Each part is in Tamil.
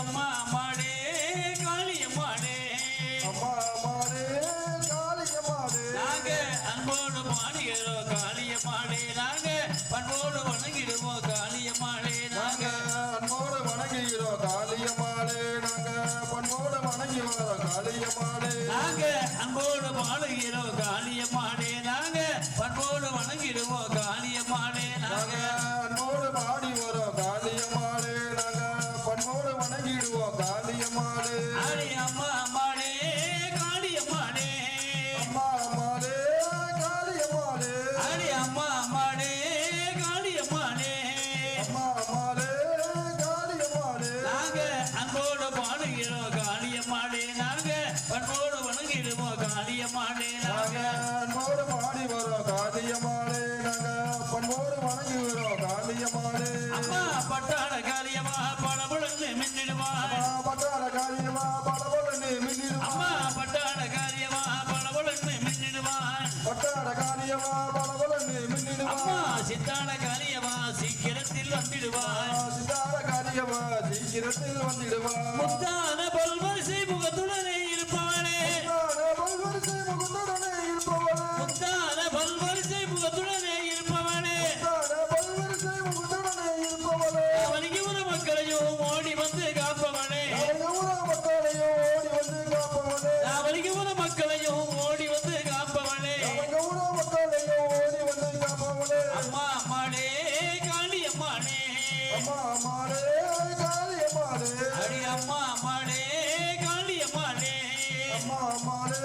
அம்மா அம்மாடே காளியம்மாடே அம்மா அம்மாடே காளியம்மாடே நாங்க அன்போடு பாடுகிறோம் காளியம்மாடே நாங்க பண்போடு வணங்கிடுவோம் காளியம்மாடே நாங்க அன்போடு வணங்குகிறோம் காளியம்மாளே நாங்க பண்போடு வணங்கி வரோம் காளியம்மாளே நாங்க அன்போடு பாடுகிறோம் காளியம்மாடே நாங்க பண்போடு வணங்கிடுவோம் காளியம்மாடே நாங்க அன்போடு பாடி வரோம் காளியம்மாளே நாங்க பண்போடு வணங்கிடுவோம் காளியம்மாளே அடி அம்மா அம்மாடே காளியம்மாடே அம்மா அம்மாளே காளியம்மாளே அடி அம்மா அம்மாடே காளியம்மாடே அம்மா அம்மாளே காளியம்மாளே நாங்க அன்போடு பாடுகிறோம் காளியம்மாடே நாங்க பண்போடு வணங்கிடுவோம் காளியம்மாடே நாங்க அன்போடு பாடி வரோம் காளியம்மாளே நாங்க பண்போடு வணங்கி வரோம் காளியம்மாளே அம்மா பட்டாள காளியம்மா பளபளன்னு மின்னிடுவா பட்டாள காளியம்மா பலபலன்னு மின்னிடுவா அம்மா பட்டாள காளியம்மா பளபளன்னு மின்னிடுவா பட்டாள காளியம்மா பலபலன்னு மின்னிடுவா அம்மா சித்தாள காளியம்மா சீக்கிரத்தில் வந்துடுவா சித்தாள காளியம்மா சீக்கிரத்தில் வந்துடுவா முத்தான பல்வரிசை முகத்துடனே இருப்பவனே பல்வரிசை முகத்துடனே இருப்பவளே முத்தான பல்வரிசை முகத்துடனே இருப்பவனே பல்வரிசை முகத்துடனே இருப்பவளே அவனுக்கு ஒரு மக்களையும் ஓடி வந்து காப்பவனே மக்களையோ ஓடி வந்து காப்பவளே அவனுக்கு ஒரு மக்களையும் ஓடி வந்து காப்பவனே மக்களையோ ஓடி வந்து காப்பவளே அம்மா அம்மாடே காளியம்மாடே அம்மா அம்மாளே காளியம்மாளே அடி அம்மா அம்மாடே காளியம்மாடே அம்மா அம்மாளே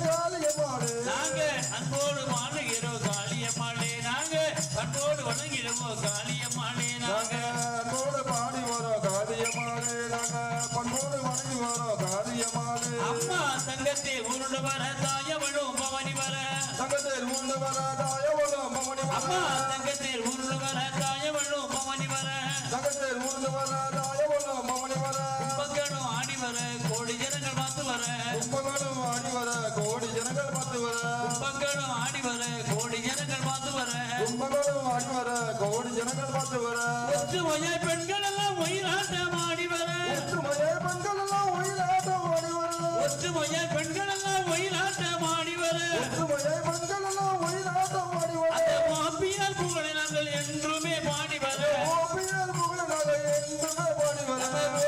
காளியம்மாளே நாங்க அன்போடு வாழுகிறோம் காளியம்மாடே நாங்க அன்போடு வணங்கிடுவோம் காளியம்மாடே நாங்க அன்போடு பாடி வரோம் காளியம்மாளே நாங்க பண்போடு வணங்கி வரோம் காளியம்மாளே அம்மா தங்கத்தை உருண்டு வர தாயவளும் பவனி வர தங்கத்தில் உண்டு வர தாயவளும் பவனி அம்மா வர தங்கத்தில் உருண்டு வர தாயவளும் பவனி வர தங்கத்தில் உண்டு வர தாயவளும் பவனி வர மக்களும் ஆடி வர கோடி ஜனங்கள் பார்த்து வர கும்பங்களும் ஆடி வர கோடி ஜனங்கள் பார்த்து வர மக்களும் ஆடி வர கோடி ஜனங்கள் பார்த்து வர கும்பங்களும் ஆடி வர கோடி ஜனங்கள் பார்த்து வர ஒற்றுமையை பெண்கள் எல்லாம் ஒயிலாட்டம் ஆடி வர ஒற்றுமையே பெண்கள் எல்லாம் ஒயிலாட்டம் ஆடி வர ஒற்றுமையை பெண்கள் எல்லாம் ஒயிலாட்டம் ஆடி வர ஒற்றுமையே பெண்கள் எல்லாம் ஒயிலாட்டம் ஆடி வர அந்த மாப்பியார் புகழை நாங்கள் என்றுமே பாடி வர ஓபியார் புகழாக என்றுமே பாடி வர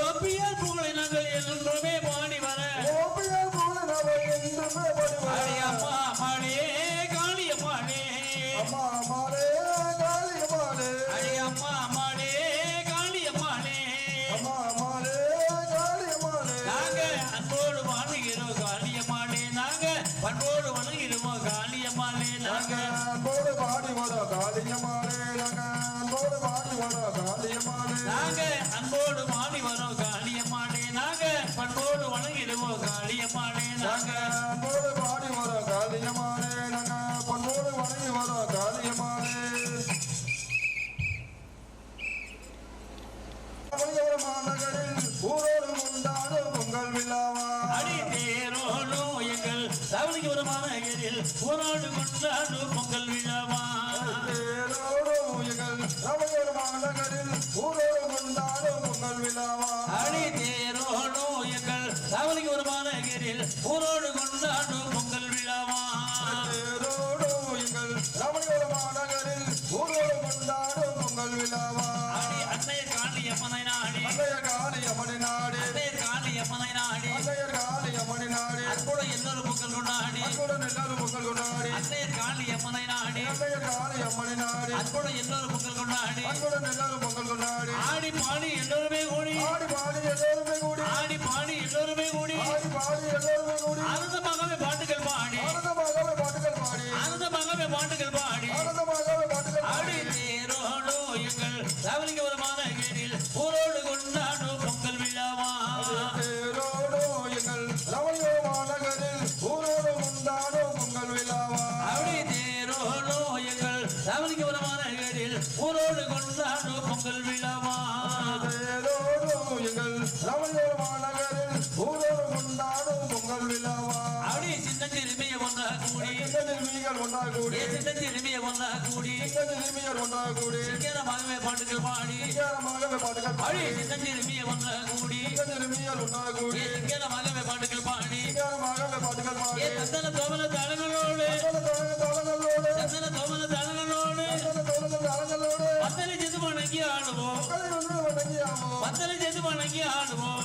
ஓப்பியார் புகழை நாங்கள் என்றுமே பாடி வர ஓபியார் புகழாக என்றுமே பாடி வர அடி அம்மா அம்மாடே காளியம்மாடே அம்மா அம்மாளே காளியம்மாளே அடி அம்மா அம்மாடே காளியம்மாடே அம்மா அம்மாளே காளியம்மாளே நாங்க அன்போடு வாழுகிறோம் காளியம்மாடே நாங்க பண்போடு வணங்கிடுவோம் காளியம்மாடே நாங்க அன்போடு பாடி வரோம் காளியம்மாளே நாங்க அன்போடு பாடி வரோம் காளியம்மாளே நாங்க அன்போடு வாடி வரோம் காளியம்மாடே நாங்க பண்போடு வணங்கிடுவோம் காளியம்மாடே நாங்க அன்போடு பாடி வரோம் காளியம்மாளே நாங்க பண்போடு வணங்கி வரோம் காளியம்மாளே மாநகரில் ஊரோடு கொண்டாடும் பொங்கல் விழாவா அடி தேரோடும் எங்கள் தவளைக்கு ஒரு மாநகரில் ஊரோடு கொண்டாடும் பொங்கல் விழாவா தேரோடும் எங்கள் ரவையர் மாநகரில் ஊரோடு கொண்டாடும் பொங்கல் விழாவா அடி தேரோடும் எங்கள் தவளைக்கு ஒரு மாநகரில் ஊரோடு கொண்டாடும் பொங்கல் விழாவா தேரோடும் எங்கள் ரவையர் மாநகரில் ஊரோடு கொண்டாடும் பொங்கல் விழாவா அடி அன்னைய காளியம்மனை நாடி அன்னைய காளியம்மனை நாடு அன்னைய காளியம்மனை நாடி அன்னைய காளியம்மனை நாடு அன்போட எல்லாரும் பொங்கல் கொண்டாடி அன்புடன் எல்லாரும் பொங்கல் கொண்டாடி அன்னைய காளியம்மனை நாடி அன்னைய காளியம்மனை நாடு அன்போட எல்லாரும் பொங்கல் கொண்டாடி அன்புடன் எல்லாரும் பொங்கல் கொண்டாடி ஆடி பாடி எல்லோருமே கூடி ஆடி பாடி எல்லோருமே கூடி ஆடி பாடி எல்லோருமே கூடி ஆடி பாடி எல்லோருமே கூடி ஆனந்தமாகவே பாட்டுகள் பாடி ஆனந்தமாகவே பாட்டுகள் பாடி ஆனந்தமாகவே பாட்டுகள் பாடி ஆனந்தமாகவே பாட்டுகள் ஆடி பாடி தேரோடு எங்கள் தவளிக்கு ஒரு மாநகரில் ஊரோடு கொண்டாடும் பொங்கல் விழாவா தேரோடு எங்கள் ரவையோ மாநகரில் ஊரோடு கொண்டாடும் பொங்கல் விழாவா அப்படி தேரோடு எங்கள் தவளிக்கு ஒரு மாநகரில் ஊரோடு கொண்டாடும் பொங்கல் விழாவா தேரோடு எங்கள் ரவையோ மாநகரில் ஊரோடு கொண்டாடும் பொங்கல் விழாவா அப்படி சின்ன சிறுமியை ஒன்றா கூடி மீன்கள் ஒன்றாக கூடி சின்னஞ்சி நிமிய ஒன்றா கூடி சிறுமியர் ஒன்றாக கூடி சிங்கரமாகவே பாட்டுகள் பாடி சிங்காரமாகவே பாட்டுகள் பாடி சின்னஞ்சி நிமிய ஒன்றா கூடி சிறுமியர் ஒன்றாக கூடி சிங்கரமாகவே பாட்டுகள் பாடி சிங்காரமாகவே பாட்டுகள் பாடி தந்தன தோமன தாளங்களோடு தோழங்களோடு தந்தன தோமன தாளங்களோடு தோழங்களோடு பத்தலை செது வணங்கி ஆடுவோம் பத்தலை செது வணங்கி ஆடுவோம்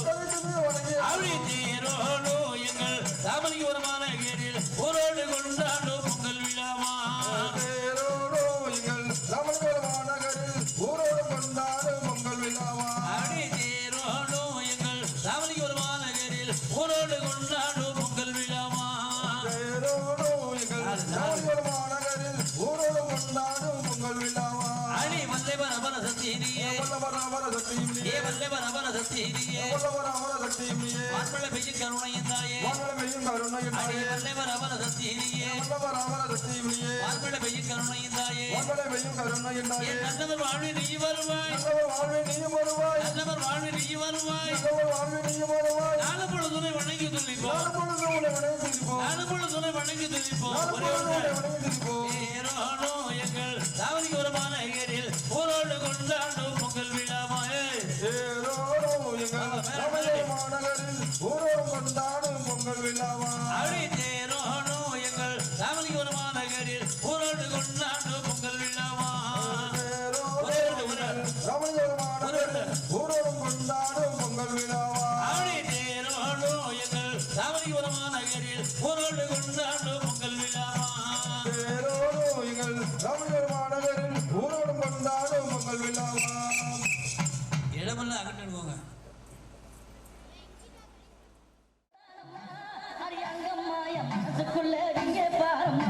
அப்படி தேரோடு எங்கள் தாமரைக்கு வருமான கேடில் ஊரோடு கொண்டாடும் பொங்கல் விழாமா ஊரோடு கொண்டாடும் பொங்கல் விழாவா அப்படி தேரோடு எங்கள் தாமரைக்கு வருமான கேடில் ஊரோடு கொண்டாடும் பொங்கல் விழாமா ஊரோடு கொண்டாடும் பொங்கல் விழாவா அடி வல்லை பரபர சத்தியே ஏ வல்லை பரபர சத்தியே மார்பள பெய்யும் கருணையின் தாயே அடி வல்லை பரபர சத்தியே மார்பள பெய்யும் கருணையின் தாயே என் நல்லவர் வாழ்வில் நீ வருவாய் நல்லவர் வாழ்வில் நீ வருவாய் நாலு பொழுதுனை வணங்கி துதிப்போம் நாலு பொழுதுனை வணங்கி துதிப்போம் ஒரே ஏரோடும் எங்கள் தாவரிக்கு வருமான ஏரில் ஊரோடு கொண்டாடும் பொங்கல் விழாமாயே ஊரோடு கொண்டாடும் பொங்கல் விழாவா அப்படி தேரோடும் எங்கள் தாவரிக்கு வருமான ஏரில் ஊரோடு கொண்டாடும் பொங்கல் விழாமா ஊரோடு கொண்டாடும் பொங்கல் விழாவா அப்படி தேரோடும் எங்கள் தாவரிக்கு வருமான ஏரில் ஊரோடு கொண்டாடும் பொங்கல் விழாமா ஊரோடு கொண்டாடும் பொங்கல் விழாவா இடமெல்லாம் அகற்றிடுவோங்க அரியங்கம்மா என் மனசுக்குள்ள நீங்க பாரம்மா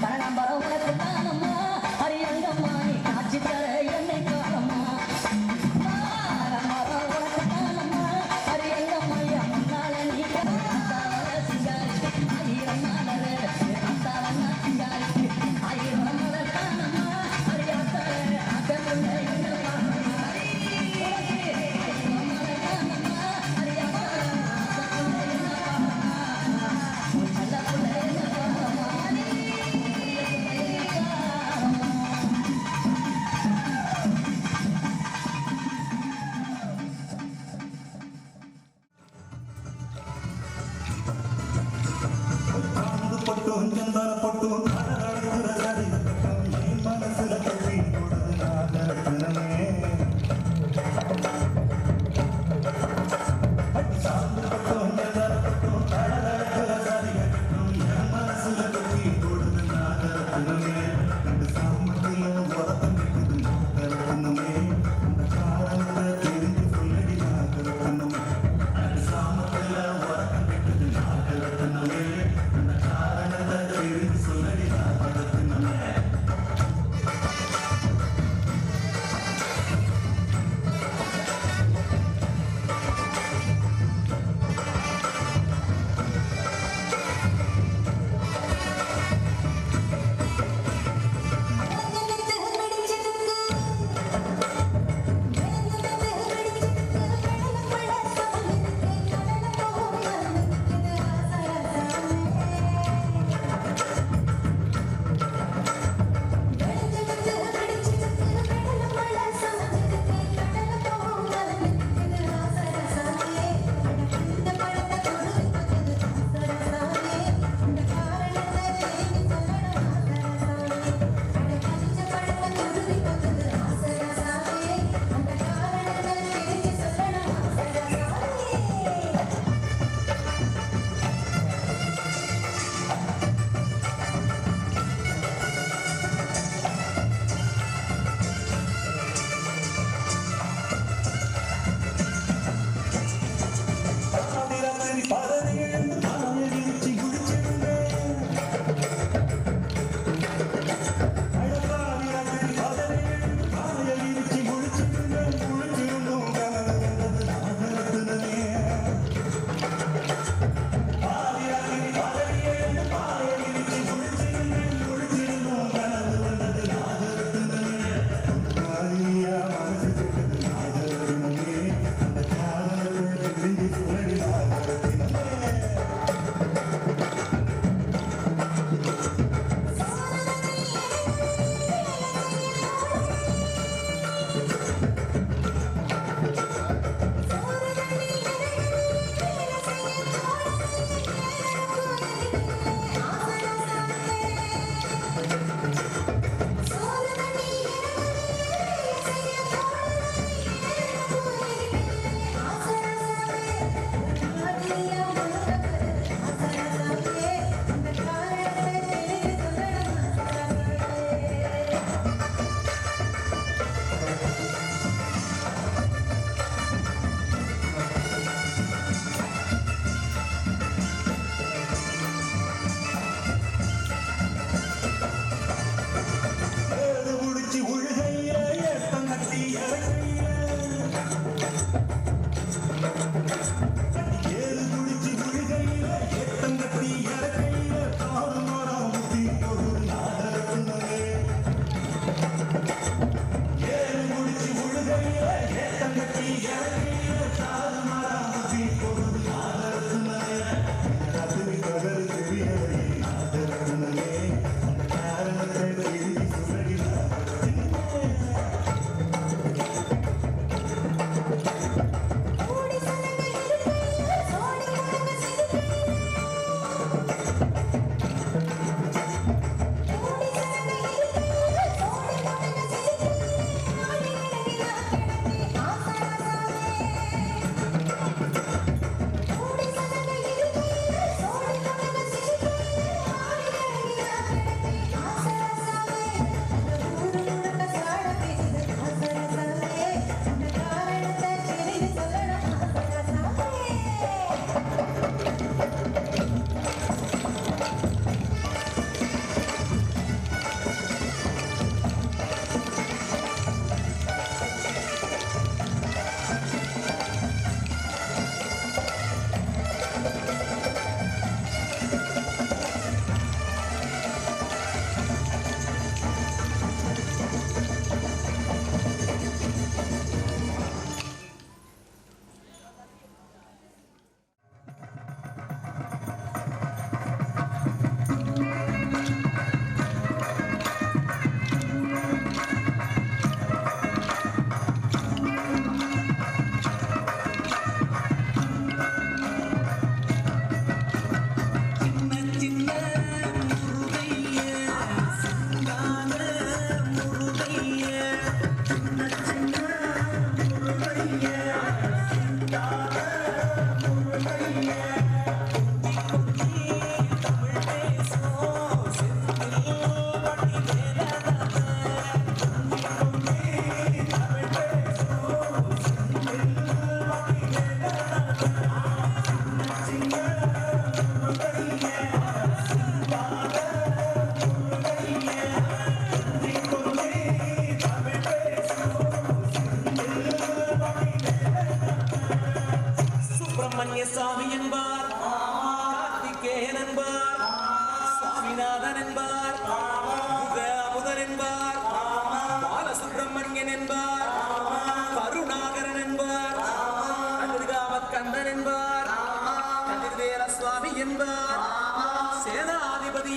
கரணம்பரம் உனக்கு தானம்மா அரியங்கம்மா நீ காட்சி தர என்னை காணம்மா கரணம்பரம் உனக்கு தானம்மா அரியங்கம்மா என் முன்னால நீ காத்தாவர சிங்காரிக்கு ஆயிரம் மலர் காத்தாவண்ணா சிங்காரிக்கு ஆயிரம் மலர் தானம்மா அரியாத்தார ஆட்டமுள்ள என்ன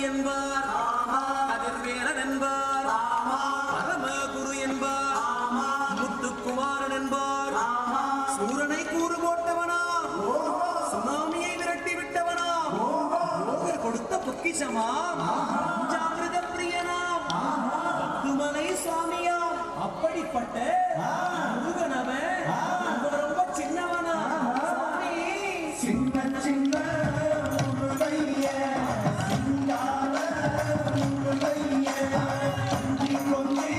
என்பார் கதிர்வேலன் என்பார் பரமகுரு என்பார் முத்துக்குமாரன் என்பார் சூரனை கூறு போட்டவனா சுனாமியை விரட்டி விட்டவனா போகர் கொடுத்த பொக்கிஷமா ஜாகிரத பிரியனாம் பத்துமலை சுவாமியாம் அப்படிப்பட்ட முருகனவன் ரொம்ப சின்னவனா சுவாமி சின்ன சின்ன முருகைய சிங்கார முருகைய அஞ்சி கொஞ்சி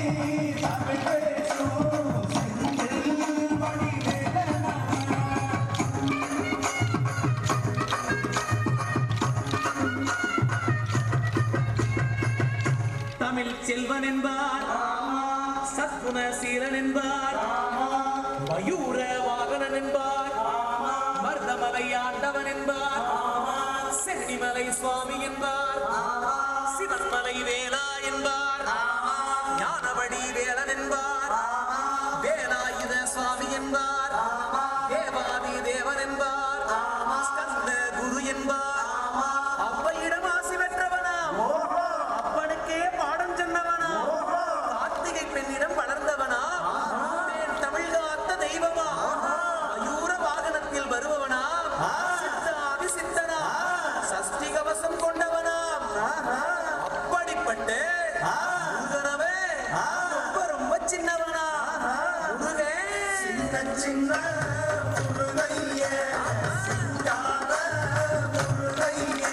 தமிழ் பேசும் செந்தில் வடிவேலனா தமிழ் செல்வன் என்பார் சத்குண சீலன் என்பார் மயூர வாகனன் என்பார் மருதமலை ஆண்டவன் என்பார் சென்னிமலை சுவாமி என்பார் சிவன்மலை வேலா என்பார் ஞானவடி வேலன் என்பார் வேலாயுத சுவாமி என்பார் தேவாதி தேவன் என்பார் ஸ்கந்த குரு என்பார் அவ்வையிடம் ஆசி பெற்றவனாம் அப்பனுக்கே பாடம் சொன்னவனா கார்த்திகை பெண்ணிடம் வளர்ந்தவனா தேன் தமிழ் காத்த தெய்வமா மயூர வாகனத்தில் வருபவனா சித்தாதி சித்தனா சஷ்டி கவசம் கொண்டவனா அப்படிப்பட்ட முருகனவே ரொம்ப ரொம்ப சின்னவனா முருகன் சின்ன சின்ன முருகைய சிங்கார முருகைய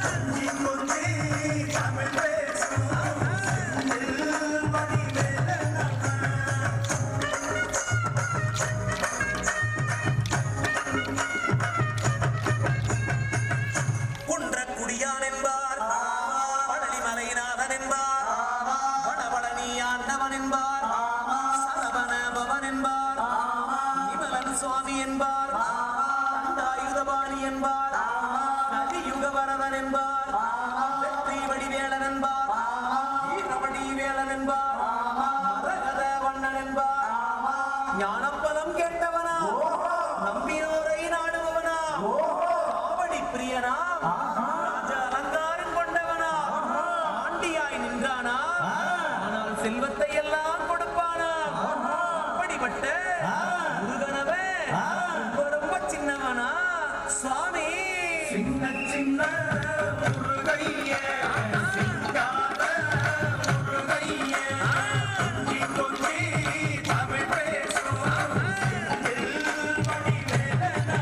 அஞ்சி கொஞ்சி தமிழ் பேசும் செந்தில் வடிவேலனா குன்றக்குடியான் என்பார் பழனிமலைநாதன் என்பார் வடபழனி ஆண்டவன் என்பார் சரவண பவன் என்பார் நிமலன் சுவாமி என்பார் தண்டாயுதபாணி என்பார் கலியுக வரதன் என்பார் வெற்றி வடிவேலன் என்பார் வீரமணி வேலன் என்பார் மரகத வண்ணன் என்பார் ஞானப்பதம் கேட்டவனா நம்பினோரை நாடுபவனா காவடி பிரியனா ராஜ அலங்காரம் கொண்டவனா ஆண்டியாய் நின்றானா ஆனால் செல்வத்தை எல்லாம் கொடுப்பானா அப்படிப்பட்ட முருகனவே ரொம்ப ரொம்ப சின்னவனா சுவாமி சின்ன சின்ன முருகைய சிங்கார முருகைய அஞ்சி கொஞ்சி தமிழ் பேசும் செந்தில் வடிவேலனா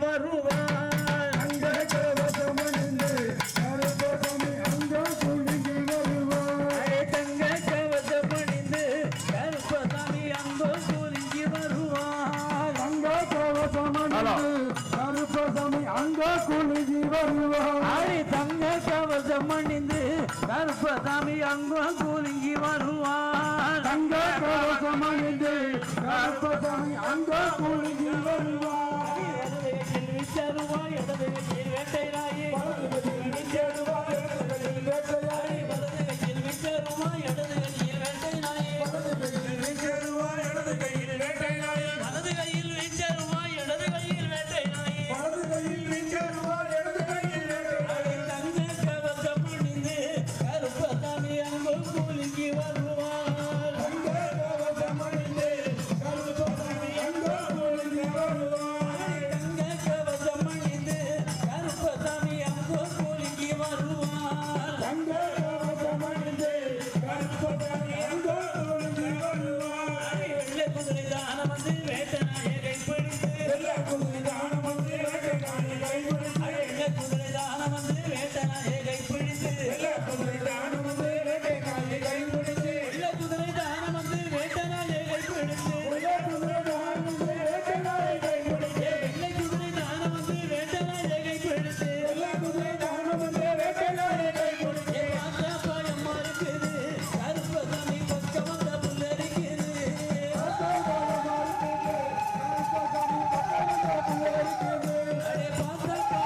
வருவார் அங்க கவசமணிந்து கருப்பசாமி அங்க குலுங்கி வருவார் தங்க கவசமணிந்து கருப்பசாமி அங்கோ குலுங்கி வருவார் அங்க கவசமணிந்து கருப்பசாமி அங்க குலுங்கி வருவார் தங்க கவசம் அணிந்து கருப்பசாமி அங்கோ குலுங்கி வருவார் தங்க கவசமணிந்து கருப்பசாமி அங்க குலுங்கி வருவார் விச்சருவாய் இடது கையில் வேட்டை நாயே வலது கையில் விச்சருவாய் இடது கையில் வேட்டை நாயே வலது கையில் விச்சருவாய் இடது கையில் வேட்டை நாயே வலது கையில் விச்சருவாய் இடது கையில் வேட்டை நாயே தங்க கவசம் அணிந்து கருப்பசாமி அங்கோ குலுங்கி வருவார் தங்க கவசமணிந்து கருப்பசாமி அங்க குலுங்கி வருவார் தங்க கவசம் அணிந்து கருப்பசாமி அங்கோ குலுங்கி வருவார் தங்க கவசமணிந்து கருப்பசாமி அங்க குலுங்கி வருவார் வெள்ளை குதிரை தானம் வந்து வேட்டை நாயகை பிடித்து வெள்ளை குதிரை தானம் வந்து வேட்டை நாயகை பிடித்து வெள்ளை குதிரை தானம் வந்து வேட்டை நாயகை பிடித்து வெள்ளை குதிரை தானம் வந்து வேட்டை நாயகை பிடித்து வெள்ளை குதிரை தானம் வந்து வேட்டை நாயகை பிடித்து வெள்ளை குதிரை தானம் வந்து வேட்டை நாயகை பிடித்து வெள்ளை குதிரை தானம் வந்து வேட்டை நாயகை பிடித்து வெள்ளை குதிரை தானம் வந்து வேட்டை நாயகை பிடித்து பார்த்தா பயமா இருக்குது கருப்பசாமி பக்கம் வந்த புல்லரிக்குது அடே பார்த்தா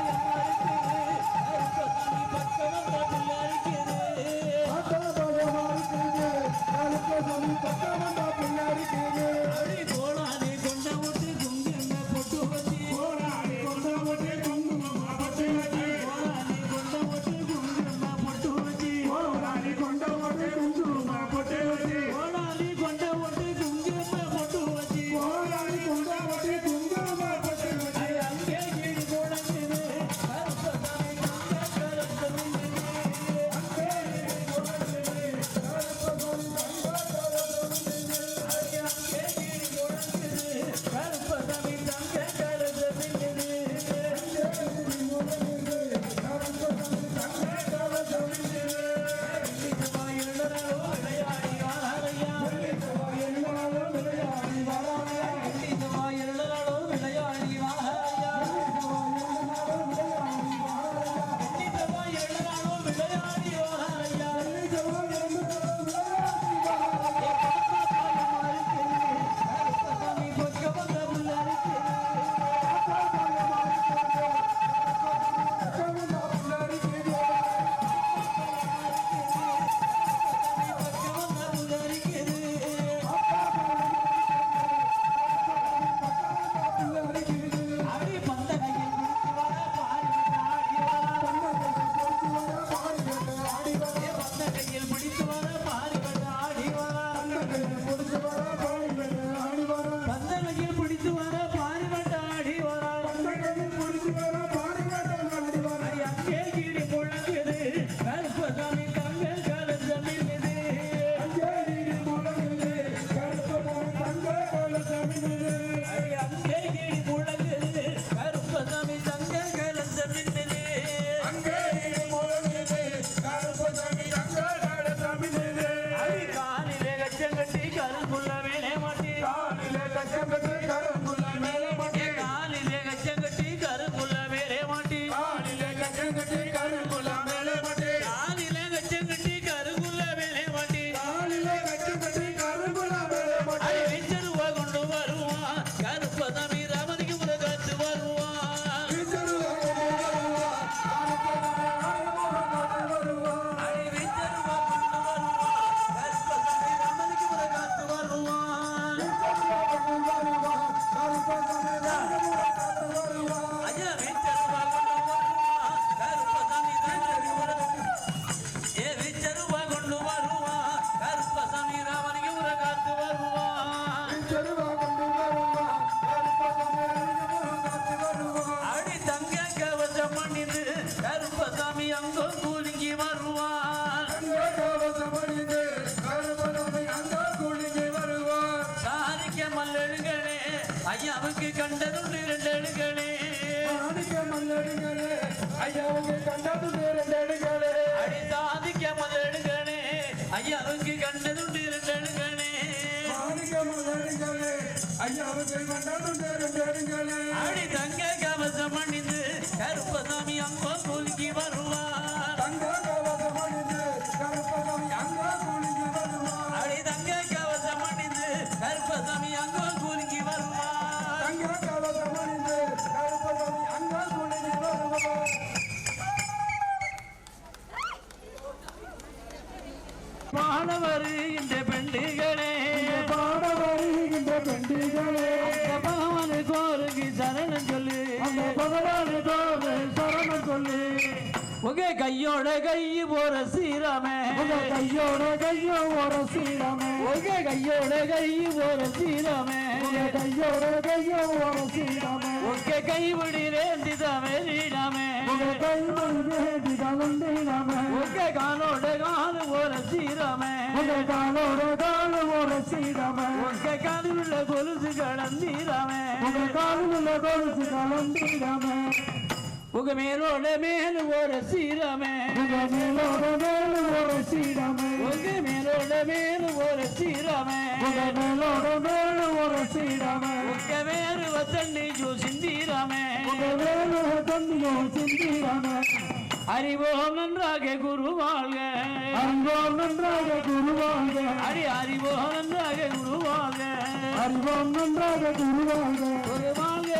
ஐயாவுக்கு கண்டது ரெண்டெடுங்களே அடி சாதிக்க முதலெடுக்கணே ஐயாவுக்கு கண்டதுண்டு ரெண்டெடுக்கணே சாதிக்க முதலெடுங்களே ஐயாவுக்கு கண்டது ரெண்டெடுங்களே அடி தங்க கவசம் அணிந்து கருப்பசாமி அம்மா கூலிக்கு வருவார் தங்க கவசம் அணிந்து கருப்பசாமி அங்க கூலிக்கு வருவார் அடி தங்க கவசம் அணிந்து கருப்பசாமி அம்மா கூலிக்கு வருவார் தங்க கவசம் அணிந்து கருப்பசாமி அங்க கூலிக்கு வருவார் மாணவர் இந்த பெண்டுகளே பாடவருகின்ற பெண்டிகளே பகவானு கோருக்கு சரணம் சொல்லு பகவானு தோறு சரணம் சொல்லு உங்க கையோட கை போற சீராமே உங்க கையோட கையோ ஒரு சீரமே உங்க கையோட கை போற சீராமே உங்க கையோட கையோ ஒரு சீரமே உங்க கைவிடி ரேந்திதாமே நீடாமே உங்க கைமொழி வேண்டி கலந்திடமே உங்க காலோட காலு போற சீராமே உங்க காலோட கால ஒரு சீரமே உங்க காலில் கொலுசு கடந்தீராமே உங்க காலில் கொலுசு கலந்திடமே உங்க மேலோட மேல ஒரு சீராமே உங்க மேலோட மேல ஒரு சீரமே உங்க மேலோட மேல ஒரு சீராமே உங்க மேலோட மேல ஒரு சீரமே உங்க வேறு வத்தண்ணி சிந்தீராமே உங்க மேல தண்ணியோ சிந்திரமே அறிவோம் நன்றாக குரு வாழ்க அறிவோம் நன்றாக குருவாங்க அடி அறிவோம் நன்றாக குரு வாழ்க அறிவோம் நன்றாக குருவாங்க ஒரு வாழ்க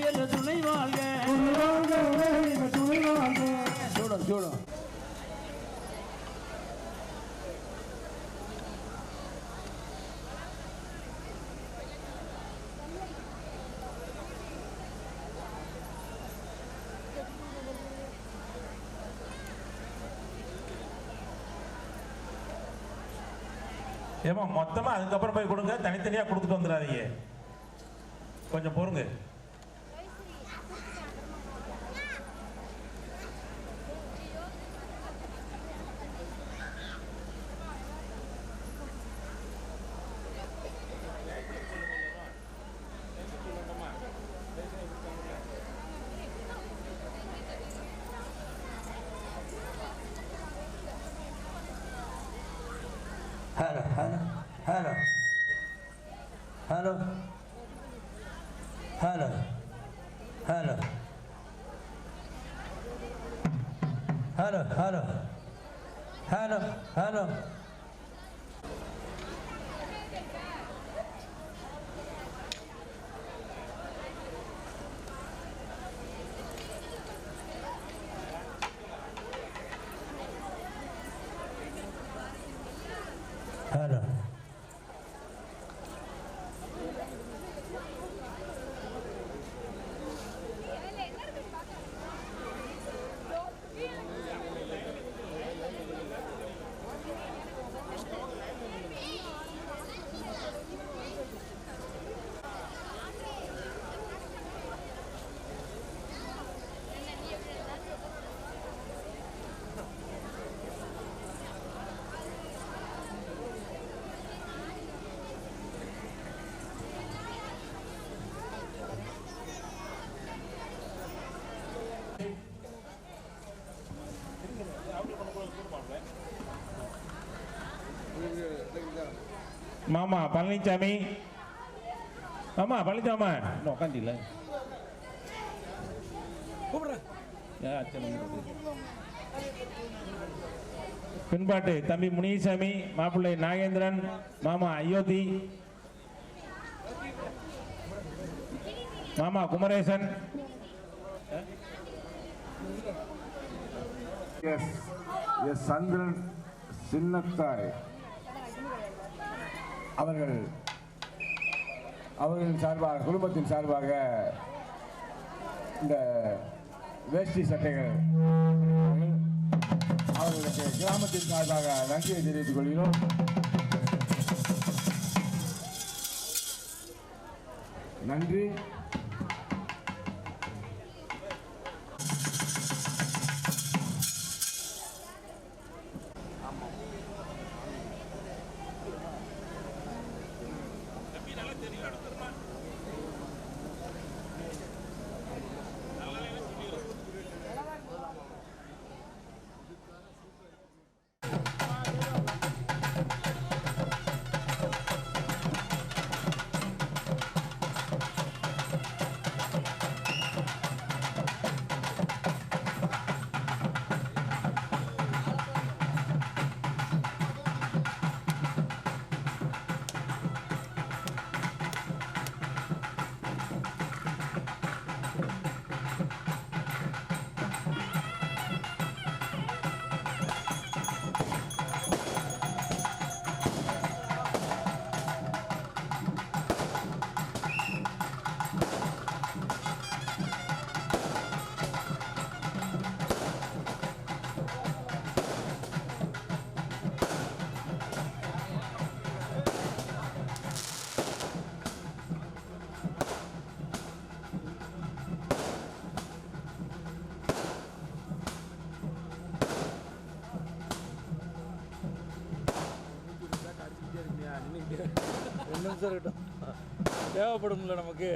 என்ற துணை வாழ்க குருவாங்க துணிவாங்க சூடம் சூடம் ஏமா மொத்தமா அதுக்கப்புறம் போய் கொடுங்க, தனித்தனியா கொடுத்துட்டு வந்துடாதீங்க, கொஞ்சம் பொறுங்க. Hello, hello, hello, hello, hello, hello, hello, hello, hello, hello. Hello. மாமா பழனிசாமி, மாமா பழனிசாமி இன்னும் உட்காந்துல பின்பாட்டு தம்பி முனிசாமி, மாப்பிள்ளை நாகேந்திரன், மாமா அயோத்தி, மாமா குமரேசன், எஸ் சந்திரன் சின்னத்தாய் அவர்கள் சார்பாக, குடும்பத்தின் சார்பாக இந்த வேஷ்டி சட்டைகள் அவர்களுக்கு கிராமத்தின் சார்பாக நன்றியை தெரிவித்துக் கொள்கிறோம். நன்றி. 2 நிமிஷம் இருக்கட்டும், தேவைப்படும்ல நமக்கு.